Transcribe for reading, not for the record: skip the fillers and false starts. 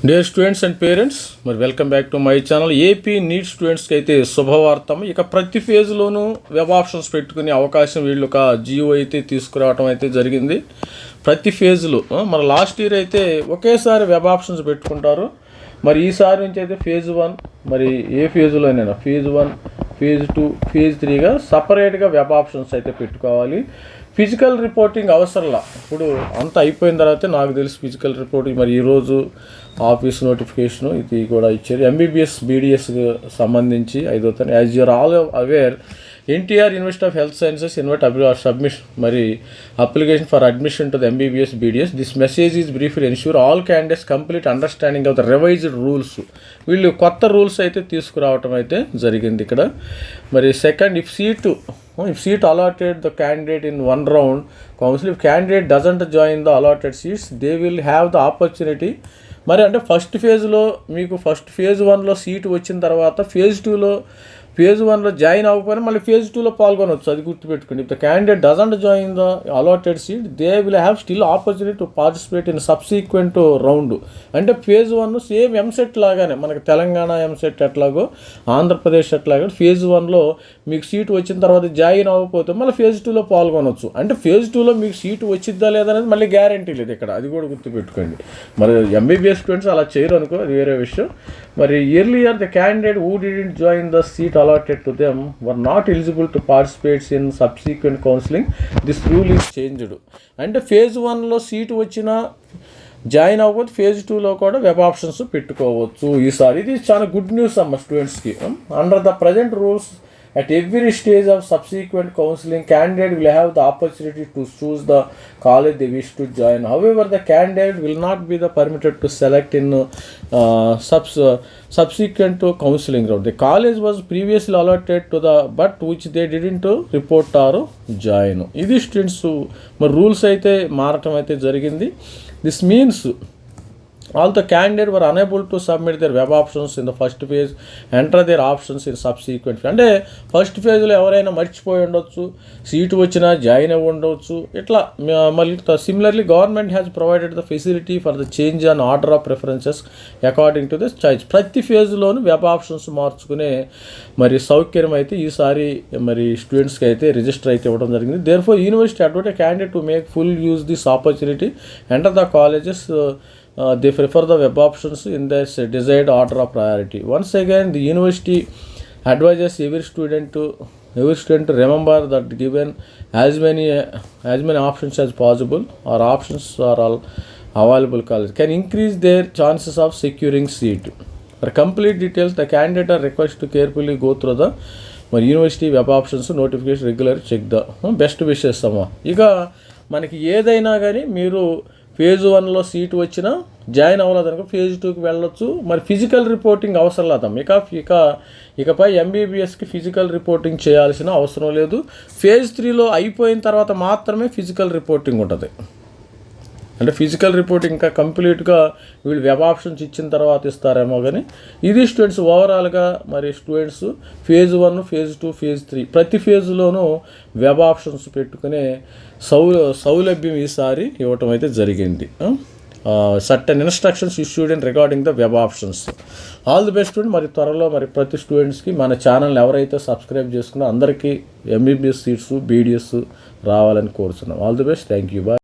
Dear students and parents, మరి welcome back to my channel. AP NEET స్టూడెంట్స్కి అయితే శుభవార్తం. ఇక ప్రతి ఫేజ్లోనూ వెబ్ ఆప్షన్స్ పెట్టుకునే అవకాశం వీళ్ళు ఒక జియో అయితే తీసుకురావడం అయితే జరిగింది. ప్రతి ఫేజ్లో మన లాస్ట్ ఇయర్ అయితే ఒకేసారి వెబ్ ఆప్షన్స్ పెట్టుకుంటారు. మరి ఈసారి నుంచి అయితే ఫేజ్ 1, మరి ఏ ఫేజ్లోనైనా ఫేజ్ 1, ఫేజ్ 2, ఫేజ్ 3గా సపరేట్గా వెబ్ ఆప్షన్స్ అయితే పెట్టుకోవాలి. ఫిజికల్ రిపోర్టింగ్ అవసరంలా. ఇప్పుడు అంతా అయిపోయిన తర్వాత నాకు తెలిసి ఫిజికల్ రిపోర్టింగ్ మరి ఈరోజు ఆఫీస్ నోటిఫికేషను ఇది కూడా ఇచ్చారు. ఎంబీబీఎస్ బీడీఎస్కి సంబంధించి 5వ తేదీ. As you are all aware, NTR university of health sciences invite submission మరి application for admission to the MBBS BDS. This message is briefly ensure all candidates complete understanding of the revised rules. వీళ్ళు కొత్త rules అయితే తీసుకురావటం అయితే జరిగింది ఇక్కడ. మరి second, if seat allotted the candidate in one round council, if candidate doesn't join the allotted seats, they will have the opportunity. మరి అంటే ఫస్ట్ ఫేజ్లో మీకు ఫేజ్ 1లో సీటు వచ్చిన తర్వాత ఫేజ్ 1లో జాయిన్ అవ్వకపోయినా మళ్ళీ ఫేజ్ 2లో పాల్గొనవచ్చు. అది గుర్తుపెట్టుకోండి. If the candidate doesn't join the allotted seat, they will have still opportunity to participate in subsequent round. అంటే ఫేజ్ 1 సేమ్ ఎంసెట్ లాగానే, మనకి తెలంగాణ ఎంసెట్ ఎట్లాగో ఆంధ్రప్రదేశ్ ఎట్లాగో ఫేజ్ 1లో మీకు సీటు వచ్చిన తర్వాత జాయిన్ అవ్వకపోతే మళ్ళీ ఫేజ్ 2లో పాల్గొనవచ్చు. అంటే ఫేజ్ 2లో మీకు సీటు వచ్చిద్దా లేదనేది మళ్ళీ గ్యారంటీ లేదు ఇక్కడ. అది కూడా గుర్తుపెట్టుకోండి. మరి ఎంబీబీఎస్ స్టూడెంట్స్ అలా చేయరు అనుకో, అది వేరే విషయం. మరి earlier the candidate who didn't join the seat allotted to them were not eligible to participate in subsequent counseling. This rule is changed. అంటే ఫేజ్ 1లో సీటు వచ్చినా జాయిన్ అవ్వకపోతే ఫేజ్ 2లో కూడా వెబ్ ఆప్షన్స్ పెట్టుకోవచ్చు ఈసారి. ఇది చాలా గుడ్ న్యూస్ అమ్మ స్టూడెంట్స్కి. Under the present rules, at every stage of subsequent counseling, candidate will have the opportunity to choose the college they wish to join. However, the candidate will not be permitted to select in subsequent to counseling round. The college was previously allotted to the but which they didn't report or join. ఇది students మరి rules అయితే మారటం అయితే జరిగింది. This means all the candidates were unable to submit their web options in the first phase, enter their options in subsequent phase. అంటే first ఫేజ్లో ఎవరైనా మర్చిపోయి ఉండొచ్చు, సీటు వచ్చినా జాయిన్ అవ్వ ఉండవచ్చు. ఇట్లా మళ్ళీ similarly government has provided the facility for the change and order of preferences according to this choice. ప్రతి ఫేజ్లోనూ వెబ్ ఆప్షన్స్ మార్చుకునే మరి సౌకర్యం అయితే ఈసారి మరి స్టూడెంట్స్కి అయితే రిజిస్టర్ అయితే ఇవ్వడం జరిగింది. Therefore university advise candidate to make full use this opportunity, enter the colleges. They prefer the web options in their desired order of priority. Once again, the university advises every student to remember that given as many options as possible or options are all available college can increase their chances of securing seat. For complete details, the candidate are requested to carefully go through the university web options notification, regularly check the best wishes అమ్మా. ఇక మనకి ఏదైనా కానీ మీరు phase 1లో seat వచ్చినా join అవ్వలేదనుకో phase 2కి వెళ్ళొచ్చు. మరి ఫిజికల్ రిపోర్టింగ్ అవసరం లేదమ్మ. ఇకపై ఎంబీబీఎస్కి ఫిజికల్ రిపోర్టింగ్ చేయాల్సిన అవసరం లేదు. ఫేజ్ 3లో అయిపోయిన తర్వాత మాత్రమే ఫిజికల్ రిపోర్టింగ్ ఉంటుంది. అంటే ఫిజికల్ రిపోర్టింగ్ ఇంకా కంప్లీట్గా వీళ్ళు వెబ్ ఆప్షన్స్ ఇచ్చిన తర్వాత ఇస్తారేమో. కానీ ఇది స్టూడెంట్స్ ఓవరాల్గా మరి స్టూడెంట్స్ ఫేజ్ 1, ఫేజ్ 2, ఫేజ్ 3 ప్రతి ఫేజ్లోనూ వెబ్ ఆప్షన్స్ పెట్టుకునే సౌలభ్యం ఈసారి ఇవ్వటం అయితే జరిగింది. Certain instructions issued in regarding the web options. All the best student. మరి త్వరలో మరి ప్రతి స్టూడెంట్స్కి మన ఛానల్ ఎవరైతే సబ్స్క్రైబ్ చేసుకున్నా అందరికీ ఎంబీబీఎస్ సీట్స్ బీడీఎస్ రావాలని కోరుతున్నాం. All the best. Thank you. Bye.